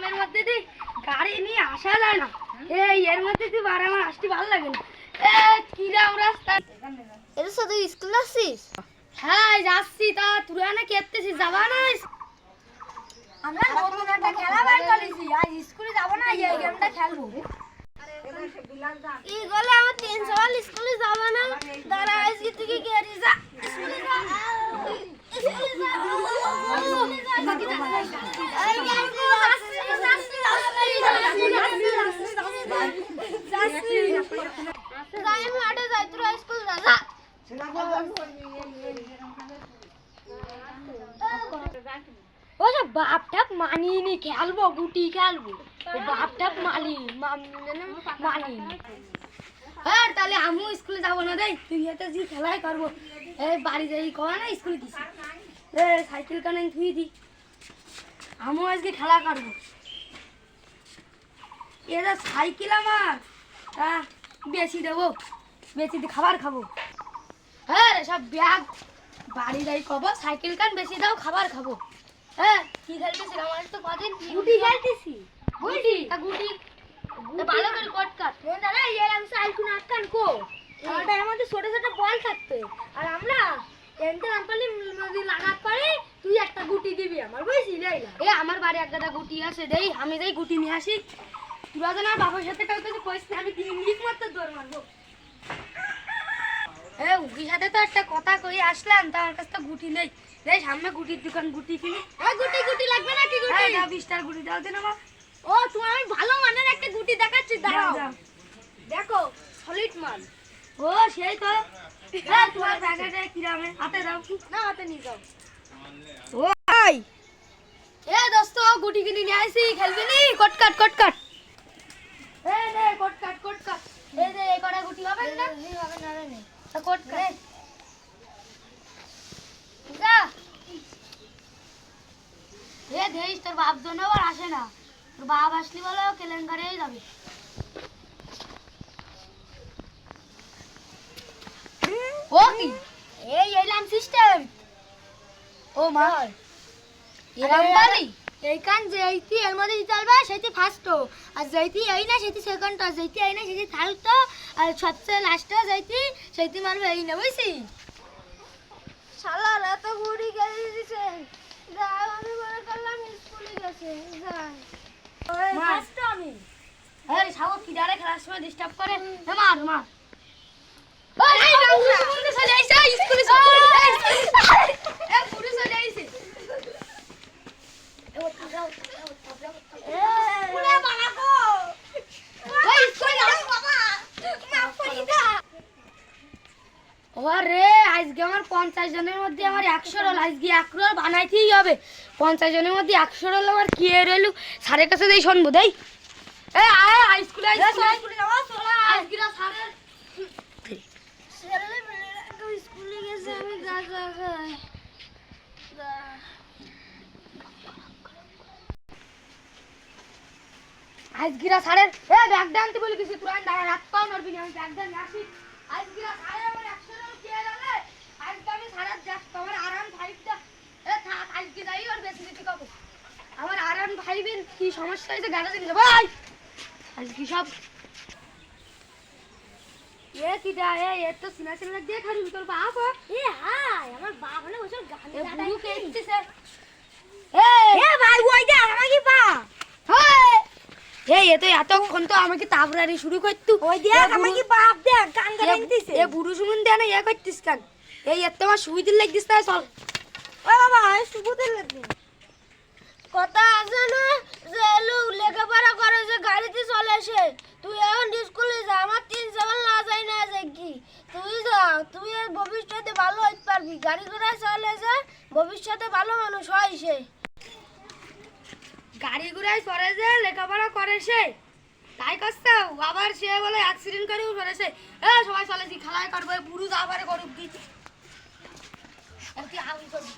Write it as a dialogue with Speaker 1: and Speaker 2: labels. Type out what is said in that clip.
Speaker 1: শীতের মধ্যে দি গাড়ি নিয়ে আসা যায় না। এই এর মধ্যে তুই বার আমার আসতে ভালো লাগে না। কিরাম রাস্তা।
Speaker 2: এটা সাথে স্কুল আসছিস?
Speaker 1: হ্যাঁ যাচ্ছি। তা তুই না কেটেছিস, যাবা না?
Speaker 2: আমরা নতুন একটা খেলা বের করেছি, আজ স্কুলে যাব না, এই গেমটা খেলবো। এই গলে আমার 3 সকাল স্কুলে যাব না, দাঁড়া আজকে তুই কি করিস? যা স্কুলে যা, স্কুলে যা, এই গেমটা যাই আমি আটে যাই, তুই স্কুল যা যা।
Speaker 1: ওসব বাপটা মানিনি, খেলবো গুটি খেলবো, বাপটা মানিনি। হ্যাঁ তাহলে আমিও স্কুলে যাবো না। দেখ তুই এতে যে খেলাই করবো, এই বাড়ি যাই করা না স্কুলে গেছি, সাইকেল কানে ধুই দি, আমিও আজকে খেলা করবো। এটা সাইকেল আমার, বেশি দেবো, বেশি দিয়ে খাবার খাবো। হ্যাঁ রে সব ব্যাগ বাড়ি যাই কব, সাইকেল কান বেশি দাও, খাবার খাবো। হ্যাঁ কি খেলতেছিলাম আমার তো কদিন
Speaker 2: গুটি খেলতেছি।
Speaker 1: গুটি গুটি ভালো করে কট কাট।
Speaker 2: দাদা এর আমি সাইকেল আটকান কো, আমাদের মধ্যে ছোট ছোট বল থাকতে, আর আমরা এনতে আনপালি যদি লাগাত পারি তুই একটা গুটি দিবি আমার, বুঝছিস? লাইলা
Speaker 1: এ আমার বাড়ি এক গাদা গুটি আছে, দেই আমি যাই গুটি নিয়ে আসি। তোরা যেন আর বাবার সাথে কাউ কিছু কইস না, আমি 3 মিনিট মতো দৌড় মারবো। উকির সাথে তো একটা কথা কই আসলাম, তা আমার কাছে তো গুটি নেই। দেই সামনে গুটির দোকান, গুটি কিনি।
Speaker 2: গুটি গুটি লাগবে না কি গুটি?
Speaker 1: 20টার গুটি দাও দিন আমার।
Speaker 2: ও তোমার আমি ভালো মানের একটা গুটি দেখাচ্ছি, দাঁড়াও। দেখো সলিড মাল।
Speaker 1: ও সেই তো। তোমার প্যাকেটে কিরামে হাতে দাও,
Speaker 2: না হাতে নিয়ে যাও।
Speaker 1: ও ভাই দোস্ত গুটি কিনে নিয়ে আইছি, খেলবি নি? কট কাট কট কাট। নে কট কাট কট কাট। এই যে এই কটা গুটি হবে না?
Speaker 2: হবে না রে।
Speaker 1: তা কট কাট। যা দেখিস তোর বাপ জন্য আবার আসে না, তোর বাপ আসলি বলো কেলেঙ্কারেই যাবে। ও কি
Speaker 2: এই এলাম সিস্টেম।
Speaker 1: ও মা এরম পারি?
Speaker 2: এইখান যেইটি এর মধ্যে চলবে সেটি ফার্স্ট, আর যেইটি এই না সেটি সেকেন্ড, আর যেইটি এই না সেটি থার্ড, আর সবচেয়ে লাস্টে যেইটি সেটি মারবে এই না, বুঝছি? শালার এত গুড়ি গেলি দিছে, যা আমি মনে করলাম স্কুলে গেছে। যাই ফার্স্ট আমি।
Speaker 1: এই সাগো কিডারে খেলার সময় ডিস্টার্ব করে, মার মার।
Speaker 2: এই
Speaker 1: পুরুষ বন্ধু চলে আইছে স্কুলে, পুরুষ চলে আইছে।
Speaker 2: পুরা বানাকো ওই স্কুলে যাও বাবা, মাফ করে দাও।
Speaker 1: ওরে আজকে আমার 50 জনের মধ্যে আমার 100 রোল, আজকে 1 রোল বানাইতেই হবে। 50 জনের মধ্যে 100 রোল আমার কি রইলো, স্যারের কাছে যাই শুনবো। দেই আয় স্কুলে আয়,
Speaker 2: স্কুলে যাও চলো।
Speaker 1: আজকে স্যারের
Speaker 2: ছেলে মেয়েরা স্কুলে গেছে, আমি গাজা খাই।
Speaker 1: আজগিরা স্যারের ব্যাগটা আনতে বলে গেছি, তুই দাঁড়া রাত পাও নড়বি না, আমি ব্যাগটা নিয়ে আসি। আজগিরা স্যারের আমার 100 রোল কি হলো, আজকে আমি স্যারের যাক তোমার আরাম ভাইটা থাক, আজকে যাই আর বেশি কিছু খাবো। আমার আরাম ভাইবেন কি সমস্যা হয়েছে গ্যারেজে নিয়ে যাবো। আজকে সব কিটা এ তো সিনা সিনা দিয়ে খাবি তোর বাপ।
Speaker 2: হাই আমার বাপ হলে ওসব গান
Speaker 1: বুড়ো কে এসেছে?
Speaker 2: ভাই ওই যে আমাকে পা
Speaker 1: এ তো এতক্ষণ তো আমাকে তাবরারি শুরু করতো।
Speaker 2: ওই দেখ আমাকে বাপ দেখ গান গান দিছে।
Speaker 1: এ বুড়ো সুমন দেয় না ইয়ে করতিস কান, এই এত আমার সুবিধা লাগতিস না। চল
Speaker 2: ও বাবা সুবুদের লাগবে কথা আছে না, যে লোক লেখাপড়া করে যে গাড়িতে চলে আসে, তুই এখন স্কুলে যা, আমার 3 সকাল না যাই না যাই কি, তুই যা, তুই এর ভবিষ্যতে ভালো হইতে পারবি, গাড়ি ঘোড়ায় চলে যা, ভবিষ্যতে ভালো মানুষ হয় সে।
Speaker 1: গাড়ি ঘুরাই সরে যে লেখাপড়া করে সে, তাই কষ্ট আবার সে বলে অ্যাক্সিডেন্ট করেও সরেছে। সবাই চলেছি খেলায় করবো, বুড়ো যা পারে করুক দি। তুই আগুন করবি।